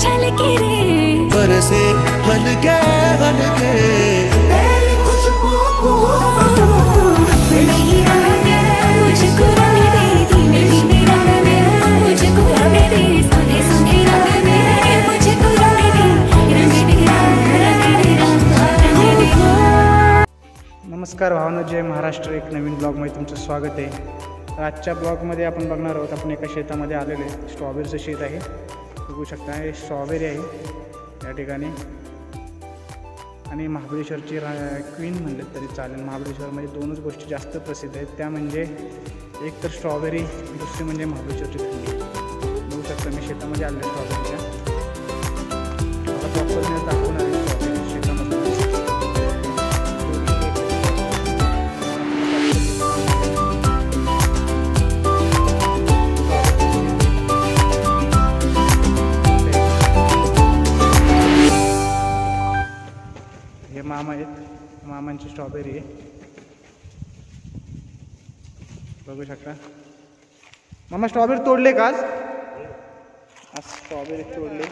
छलके रे बरसे हलके हलके मुझको रंग दे धीमे धीमे रंग दे मुझको रंग दे सुने सुने रंग दे मुझको रंग दे रंग दे रंग दे रंग दे। नमस्कार भावना, जय महाराष्ट्र. एक नवीन ब्लॉगमध्ये तुमचं स्वागत आहे. तर आजच्या ब्लॉगमध्ये आपण बघणार आहोत, आपण एका शेतामध्ये आलेलो आहे. स्ट्रॉबेरीचं शेत आहे, बघू शकता. हे स्ट्रॉबेरी आहे या ठिकाणी. आणि महाबळेश्वरची क्वीन म्हणले तरी चालेल. महाबळेश्वरमध्ये दोनच गोष्टी जास्त प्रसिद्ध आहेत, त्या म्हणजे एक तर स्ट्रॉबेरी, दुसरी म्हणजे महाबळेश्वरची थंडी. बघू शकता मी शेतामध्ये आले स्ट्रॉबेरीच्या. मला प्रॉपर मी दाखवणार आहे स्ट्रॉबेरी शेतामध्ये. हे मामा आहेत, मामांची स्ट्रॉबेरी आहे, बघू शकता. मामा स्ट्रॉबेरी तोडले का आज? स्ट्रॉबेरी तोडले.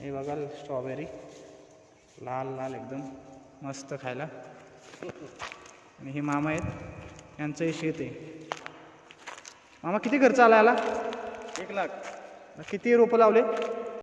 हे बघा स्ट्रॉबेरी लाल लाल एकदम मस्त खायला. आणि हे मामा आहेत, यांचं हे शेत आहे. मामा किती खर्च आला याला? 1 लाख. किती रोपं लावले?